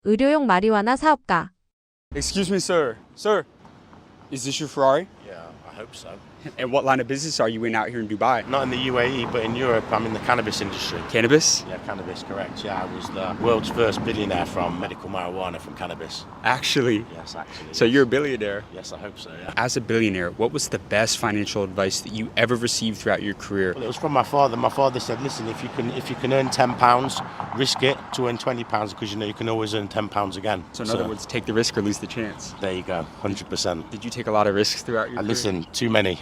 의료용 마리화나 사업가. Excuse me, sir. Sir, is this your Ferrari? Yeah, I hope so. And what line of business are you in out here in Dubai? Not in the UAE, but in Europe, I'm in the cannabis industry. Cannabis? Yeah, cannabis, correct. Yeah, I was the world's first billionaire from medical marijuana from cannabis. Actually. Yes, actually. So you're a billionaire. Yes, I hope so, yeah. As a billionaire, what was the best financial advice that you ever received throughout your career? Well, it was from my father. My father said, listen, if you can earn £10, risk it to earn £20 because you know you can always earn £10 again. So in other words, take the risk or lose the chance. There you go, 100%. Did you take a lot of risks throughout your career? Listen, too many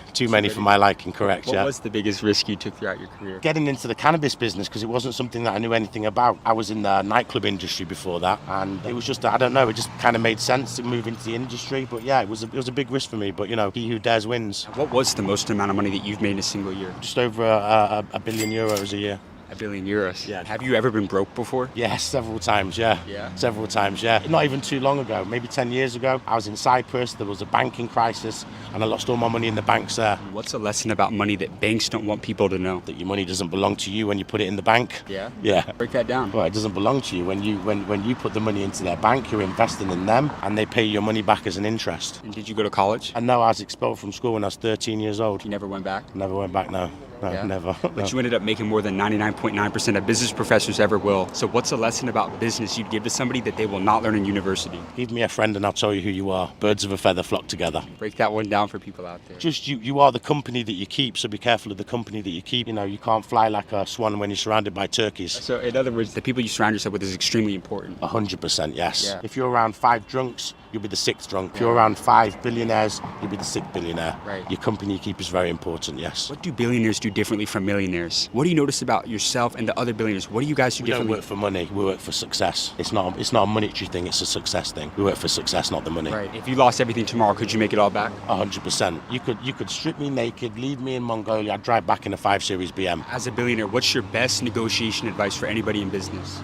for my liking, correct, What yeah. was the biggest risk you took throughout your career? Getting into the cannabis business because it wasn't something that I knew anything about. I was in the nightclub industry before that, and it was just, I don't know, it just kind of made sense to move into the industry. But yeah, it was a big risk for me. But you know, he who dares wins. What was the most amount of money that you've made in a single year? Just over a billion euros a year. €1 billion. Yeah. Have you ever been broke before? Yes, several times, yeah. Yeah? Several times, yeah. Not even too long ago, maybe 10 years ago, I was in Cyprus, there was a banking crisis, and I lost all my money in the banks there. What's a lesson about money that banks don't want people to know? That your money doesn't belong to you when you put it in the bank. Yeah? Yeah. Break that down. Well, it doesn't belong to you. When you put the money into their bank, you're investing in them, and they pay your money back as an interest. And did you go to college? And no, I was expelled from school when I was 13 years old. You never went back? Never went back, no. No, Yeah? never. But you ended up making more than 99.9% of business professors ever will. So what's a lesson about business you'd give to somebody that they will not learn in university? Give me a friend and I'll tell you who you are. Birds of a feather flock together. Break that one down for people out there. Just you are the company that you keep, so be careful of the company that you keep. You know, you can't fly like a swan when you're surrounded by turkeys. So in other words, the people you surround yourself with is extremely important. 100%, yes. Yeah. If you're around 5 drunks, you'll be the 6th drunk. If you're around 5 billionaires, you'll be the 6th billionaire. Right. Your company you keep is very important, yes. What do billionaires do differently from millionaires? What do you notice about yourself and the other billionaires? What do you guys do We don't differently? work for money, we work for success. It's not a monetary thing, it's a success thing. We work for success, not the money. Right. If you lost everything tomorrow, could you make it all back? 100%. You could strip me naked, leave me in Mongolia, I'd drive back in a 5 Series BM. As a billionaire, what's your best negotiation advice for anybody in business?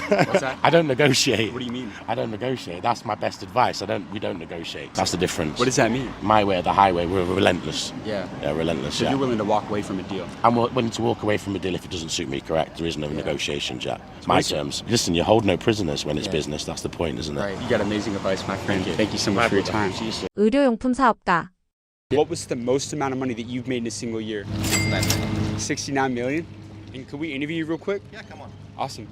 What's that? I don't negotiate. What do you mean? I don't negotiate. That's my best advice. We don't negotiate. That's the difference. What does that mean? My way or the highway, we're relentless. Yeah. Yeah, relentless, So yeah. you're willing to walk away from a deal? I'm willing to walk away from a deal if it doesn't suit me, correct? There is no negotiations yet. It's my what's- terms. Listen, you hold no prisoners when it's business. That's the point, isn't it? Right. You got amazing advice, my friend. Thank you so much My for your brother. time. See you soon. 의료용품 사업가. What was the most amount of money that you've made in a single year? 69 million. And could we interview you real quick? Yeah, come on. Awesome.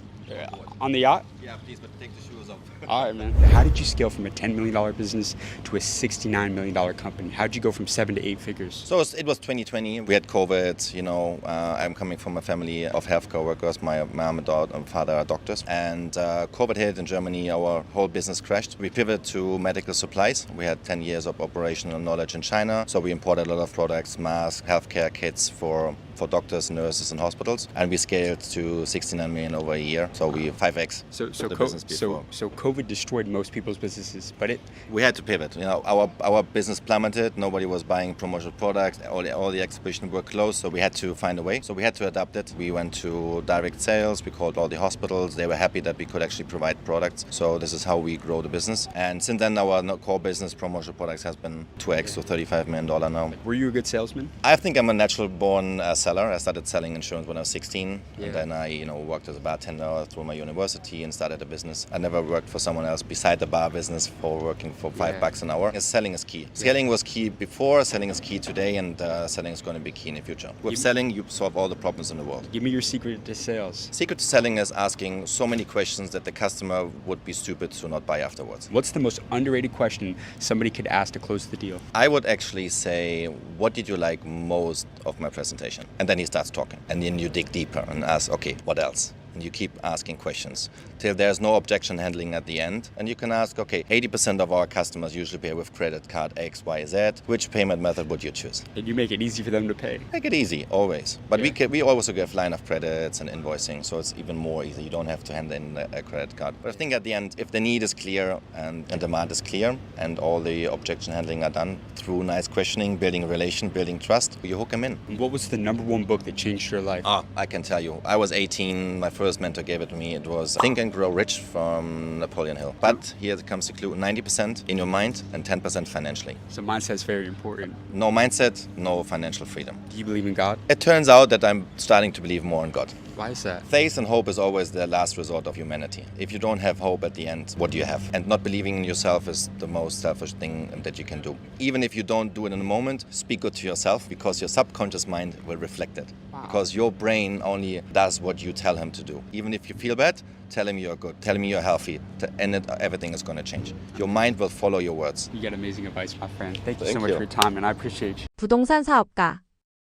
On the yacht? Yeah, please, but take the shoes off. All right, man. How did you scale from a $10 million business to a $69 million company? How did you go from 7 to 8 figures? So it was 2020. We had COVID. You know, I'm coming from a family of healthcare workers. My mom and father are doctors. And COVID hit in Germany. Our whole business crashed. We pivoted to medical supplies. We had 10 years of operational knowledge in China. So we imported a lot of products, masks, healthcare kits for doctors, nurses, and hospitals. And we scaled to 69 million over a year. So we 5x So the business before. COVID destroyed most people's businesses, but We had to pivot. You know, our business plummeted. Nobody was buying promotional products. All the exhibitions were closed, so we had to find a way. So we had to adapt it. We went to direct sales. We called all the hospitals. They were happy that we could actually provide products. So this is how we grow the business. And since then, our core business, promotional products, has been 2x to $35 million now. were you a good salesman? I think I'm a natural born seller. I started selling insurance when I was 16, Yeah. and then I, worked as a bartender through my university and started a business. I never worked for someone else beside the bar business for working for $5 an hour. Selling is key. Selling was key before, selling is key today, and selling is going to be key in the future. With selling, you solve all the problems in the world. Give me your secret to sales. Secret to selling is asking so many questions that the customer would be stupid to not buy afterwards. What's the most underrated question somebody could ask to close the deal? I would actually say, what did you like most of my presentation? And then he starts talking. And then you dig deeper and ask, okay, what else? And you keep asking questions till there's no objection handling at the end. And you can ask, okay, 80% of our customers usually pay with credit card X, Y, Z. Which payment method would you choose? And you make it easy for them to pay. Make it easy, always. But Yeah. we also give line of credits and invoicing, so it's even more easy. You don't have to hand in a credit card. But I think at the end, if the need is clear and demand is clear and all the objection handling are done through nice questioning, building a relation, building trust, you hook them in. What was the number one book that changed your life? I can tell you. I was 18. My first mentor gave it to me. It was Think and Grow Rich from Napoleon Hill. But here comes the clue. 90% in your mind and 10% financially. So mindset is very important. No mindset, no financial freedom. Do you believe in God? It turns out that I'm starting to believe more in God. Why is that? Faith and hope is always the last resort of humanity. If you don't have hope at the end, what do you have? And not believing in yourself is the most selfish thing that you can do. Even if you don't do it in a moment, speak good to yourself because your subconscious mind will reflect it. Wow. Because your brain only does what you tell him to do. Even if you feel bad, tell him you're good, tell him you're healthy, and everything is going to change. Your mind will follow your words. You get amazing advice, my friend. Thank you so Thank much you. for your time, and I appreciate you. 부동산 사업가.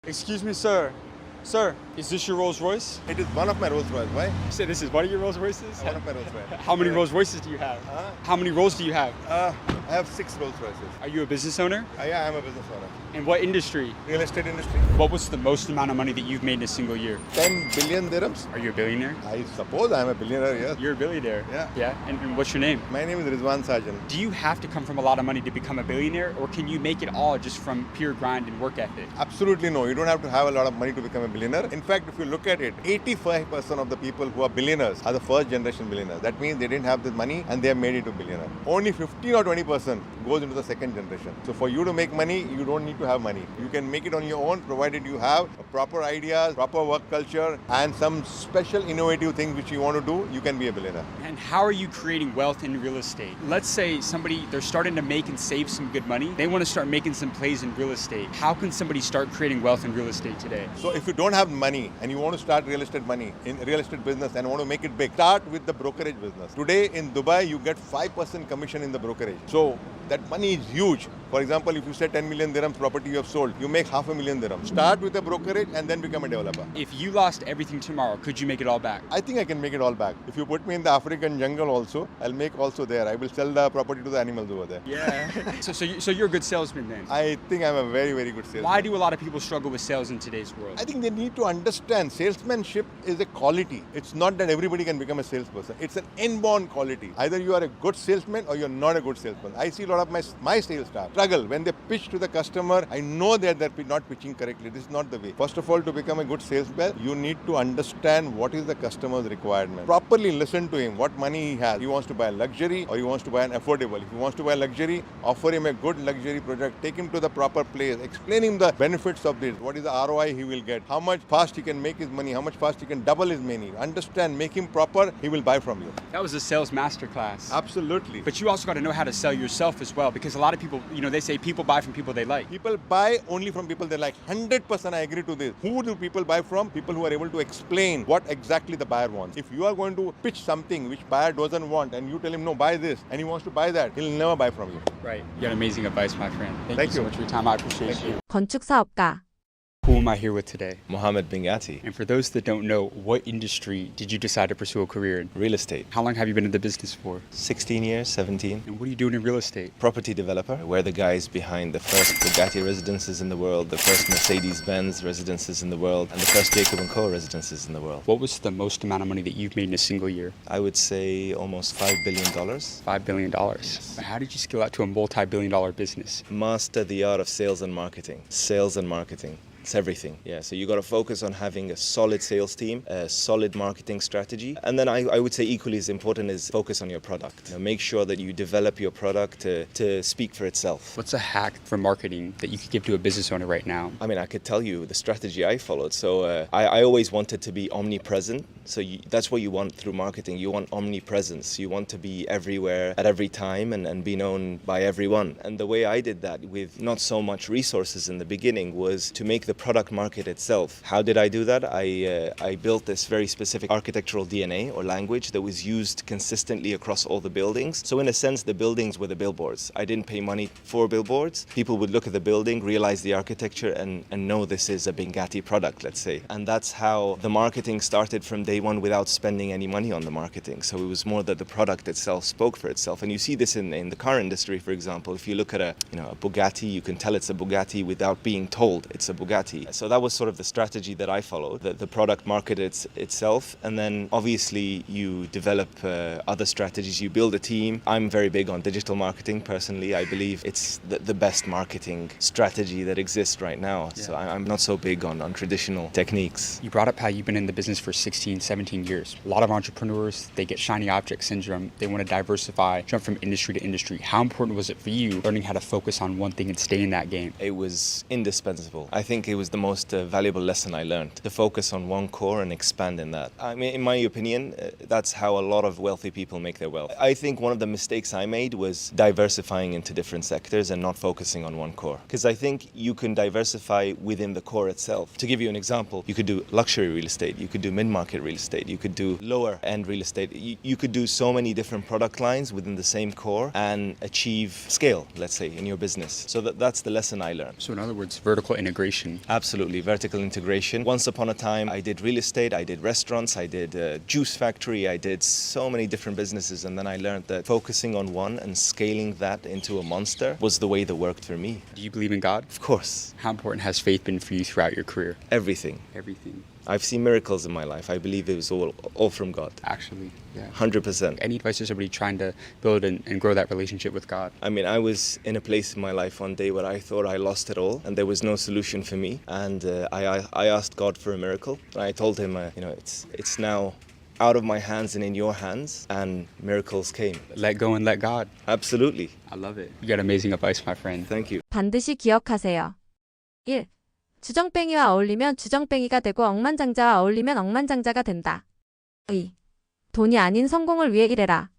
Excuse me, sir. Sir, is this your Rolls Royce? It is one of my Rolls Royce. Why? You said this is one of your Rolls Royces? One of my Rolls Royce. How many Rolls Royces do you have? How many Rolls do you have? I have 6 Rolls Royces. Are you a business owner? Yeah, I'm a business owner. In what industry? Real estate industry. What was the most amount of money that you've made in a single year? 10 billion dirhams. Are you a billionaire? I suppose I'm a billionaire, yes. You're a billionaire. Yeah. Yeah. And what's your name? My name is Rizwan Sajan. Do you have to come from a lot of money to become a billionaire, or can you make it all just from pure grind and work ethic? Absolutely no. You don't have to have a lot of money to become a billionaire. In fact, if you look at it, 85% of the people who are billionaires are the first generation billionaires. That means they didn't have the money and they have made it to billionaire. Only 15 or 20% goes into the second generation. So for you to make money, you don't need to have money. You can make it on your own provided you have proper ideas, proper work culture, and some special innovative things which you want to do, you can be a billionaire. And how are you creating wealth in real estate? Let's say they're starting to make and save some good money. They want to start making some plays in real estate. How can somebody start creating wealth in real estate today? So if you don't have money and you want to start real estate business and want to make it big, start with the brokerage business. Today in Dubai, you get 5% commission in the brokerage. So that money is huge. For example, if you say 10 million dirhams property you have sold, you make 500,000 dirhams. Start with a brokerage and then become a developer. If you lost everything tomorrow, could you make it all back? I think I can make it all back. If you put me in the African jungle also, I'll make also there. I will sell the property to the animals over there. Yeah. so you're a good salesman then? I think I'm a very, very good salesman. Why do a lot of people struggle with sales in today's world? I think they need to understand salesmanship is a quality. It's not that everybody can become a salesperson. It's an inborn quality. Either you are a good salesman or you're not a good salesman. I see a lot of my sales staff struggle when they pitch to the customer. I know that they're not pitching correctly. This is not the way. First of all, to become a good salesman, you need to understand what is the customer's requirement. Properly listen to him, what money he has. He wants to buy a luxury or he wants to buy an affordable. If he wants to buy a luxury, offer him a good luxury project. Take him to the proper place. Explain him the benefits of this. What is the ROI he will get? How much fast he can make his money? How much fast he can double his money? Understand, make him proper. He will buy from you. That was a sales masterclass. Absolutely. But you also got to know how to sell yourself as well, because a lot of people, they say people buy from people they like. People buy only from people they like. 100% I agree to this. Who do people buy from? People who are able to explain what exactly the buyer wants. If you are going to pitch something which buyer doesn't want and you tell him, no, buy this, and he wants to buy that, he'll never buy from you. Right. You got amazing advice, my friend. Thank you so much for your time. I appreciate you. 건축 사업가. Who am I here with today? Mohammed Bingati, And for those that don't know, what industry did you decide to pursue a career in? real estate. How long have you been in the business for? 16 years, 17. And what are you doing in real estate? Property developer. We're the guys behind the first Bugatti residences in the world, the first Mercedes-Benz residences in the world, and the first Jacob & Co residences in the world. What was the most amount of money that you've made in a single year? I would say almost $5 billion. $5 billion. How did you scale out to a multi-billion-dollar business? Master the art of sales and marketing. Sales and marketing. It's everything. Yeah, so you got to focus on having a solid sales team, a solid marketing strategy, and then I would say equally as important is focus on your product. Make sure that you develop your product to speak for itself. What's a hack for marketing that you could give to a business owner right now? I mean, I could tell you the strategy I followed. So I always wanted to be omnipresent. So that's what you want through marketing. You want omnipresence. You want to be everywhere at every time and be known by everyone. And the way I did that with not so much resources in the beginning was to make the product market itself. How did I do that? I built this very specific architectural DNA or language that was used consistently across all the buildings. So in a sense, the buildings were the billboards. I didn't pay money for billboards. People would look at the building, realize the architecture, and know this is a Bingati product, let's say. And that's how the marketing started from day one without spending any money on the marketing. So it was more that the product itself spoke for itself. And you see this in the car industry, for example. If you look at a Bugatti, you can tell it's a Bugatti without being told it's a Bugatti. So that was sort of the strategy that I followed, the product market itself. And then obviously you develop other strategies. You build a team. I'm very big on digital marketing personally. I believe it's the best marketing strategy that exists right now. Yeah. So I'm not so big on traditional techniques. You brought up how you've been in the business for 16, 17 years. A lot of entrepreneurs, they get shiny object syndrome. They want to diversify, jump from industry to industry. How important was it for you learning how to focus on one thing and stay in that game? It was indispensable. I think it was the most valuable lesson I learned, to focus on one core and expand in that. I mean, in my opinion, that's how a lot of wealthy people make their wealth. I think one of the mistakes I made was diversifying into different sectors and not focusing on one core. Because I think you can diversify within the core itself. To give you an example, you could do luxury real estate, you could do mid-market real estate, you could do lower-end real estate. You could do so many different product lines within the same core and achieve scale, let's say, in your business. So that's the lesson I learned. So in other words, vertical integration. Absolutely, vertical integration. Once upon a time, I did real estate, I did restaurants, I did a juice factory, I did so many different businesses, and then I learned that focusing on one and scaling that into a monster was the way that worked for me. Do you believe in God? Of course. How important has faith been for you throughout your career? Everything. Everything. I've seen miracles in my life. I believe it was all from God. Actually, yeah. 100%. Any advice to somebody trying to build and grow that relationship with God? I mean, I was in a place in my life one day where I thought I lost it all and there was no solution for me. And I asked God for a miracle. I told him, it's now out of my hands and in your hands, and miracles came. Let go and let God. Absolutely. I love it. You got amazing advice, my friend. Thank you. 반드시 기억하세요. 1. 주정뱅이와 어울리면 주정뱅이가 되고 억만장자와 어울리면 억만장자가 된다. 2. 돈이 아닌 성공을 위해 일해라.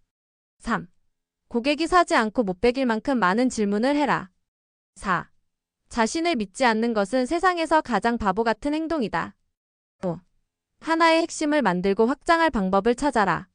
3. 고객이 사지 않고 못 베길 만큼 많은 질문을 해라. 4. 자신을 믿지 않는 것은 세상에서 가장 바보 같은 행동이다. 5. 하나의 핵심을 만들고 확장할 방법을 찾아라.